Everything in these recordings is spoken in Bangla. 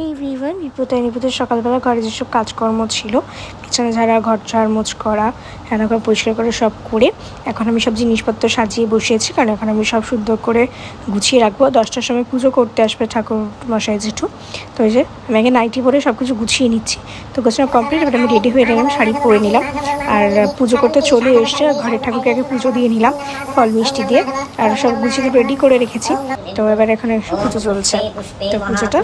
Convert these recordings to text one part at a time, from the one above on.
এই এভরিওয়ান, বিপদের সকালবেলা ঘরে যেসব কাজকর্ম ছিল, বিছানা ঝাড়া, ঘর ঝাড়মোছ করা, রান্নাঘর পরিষ্কার করে সব করে এখন আমি সব জিনিসপত্র সাজিয়ে বসিয়েছি, কারণ এখন আমি সব সুন্দর করে গুছিয়ে রাখবো। 10টার সময় পুজো করতে আসবে ঠাকুর মশাই জেঠু। তো ওই যে আমি আগে নাইটি পরে সব কিছু গুছিয়ে নিচ্ছি। তো গোছানো কমপ্লিট, এবার আমি রেডি হয়ে নিলাম, শাড়ি পরে নিলাম আর পুজো করতে চলে এসছে। ঘরের ঠাকুরকে আগে পুজো দিয়ে নিলাম ফল মিষ্টি দিয়ে, আর সব গুছিয়ে রেডি করে রেখেছি। তো এবার এখানে পুজো চলছে। তো পুজোটা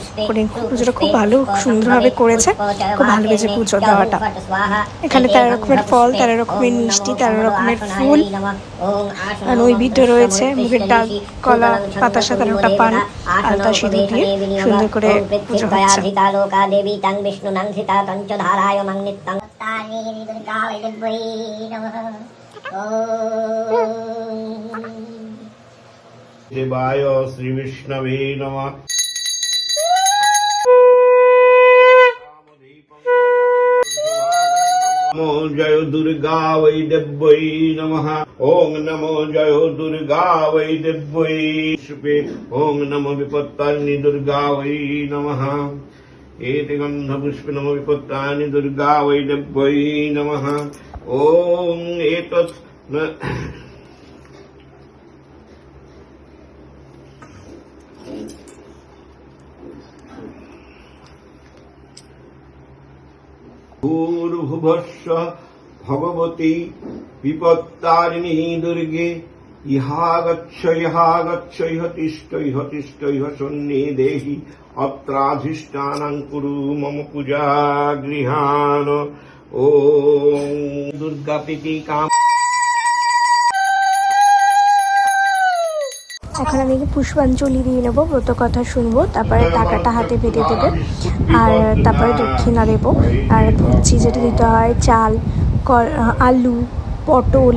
খুব ভালো সুন্দরভাবে করেছে, খুব ভালো হয়েছে পুজো দেওয়াটা। এখানে 13 রকমের ফল, 13 রকমের মিষ্টি, 13 রকমের ফুল, নৈবেদ্য রয়েছে, মুগের ডাল, কলা, বাতাসা, 13টা পান, আলতা সিঁদুর দিয়ে সুন্দর করে পুজো হচ্ছে। দেবায় শ্রী বিষ্ণবে নমঃ। नमो जय दुर्गा वै देव्यै नमः। ओं नमो जय दुर्गा वै देव्यै शुभे। ओं नमो विपत्तानि दुर्गा वै नमः। एते गन्धपुष्प नमो विपत्तानि दुर्गा वै देव्यै नमः। ओं एतत् भूर्भुवस्व भगवती विपत्तारिणी दुर्गे इहा गच्छ इह तिष्ठ इह शून्ये देहि अत्राधिष्ठानं कुरु मम पूजा गृहाण। ओम दुर्गा प्रीति काम। এখন আমি পুষ্পাঞ্জলি দিয়ে নেবো, ব্রত কথা শুনবো, তারপরে টাকাটা হাতে বেঁধে দেবো, আর তারপরে দক্ষিণা দেবো। আর ভুজি যেটা দিতে হয়, চাল, আলু, পটল,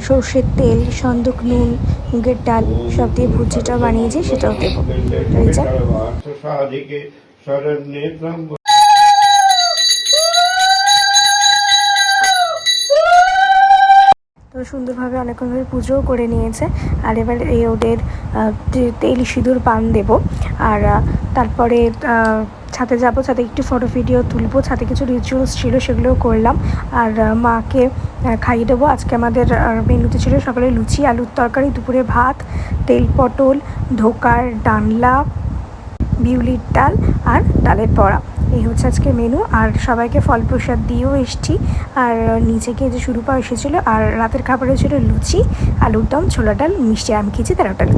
সর্ষের তেল, সন্দক নুন, মুগের ডাল সব দিয়ে ভুজিটা বানিয়েছি, সেটাও দেবো। তো সুন্দরভাবে অনেকক্ষণভাবে পুজোও করে নিয়েছে। আর এবার ওদের তেল সিঁদুর পান দেবো, আর তারপরে ছাদে যাবো, ছাদে একটু ফটো ভিডিও তুলবো। ছাদে কিছু রিচুয়ালস ছিল, সেগুলোও করলাম, আর মাকে খাইয়ে দেবো। আজকে আমাদের মেনুতে ছিল সকালে লুচি, আলুর তরকারি, দুপুরে ভাত, তেল পটল, ধোকার ডালনা, বিউলির ডাল আর ডালের বড়া। এই হচ্ছে আজকে মেনু। আর সবাইকে ফল প্রসাদ দিয়েও এসছি। আর নিচে গিয়ে যে শুরু পাওয়া এসেছিলো, আর রাতের খাবারে ছিল লুচি, আলুর দম, ছোলা ডাল, মিষ্টি। আমি খেয়েছি 13টা লুচি।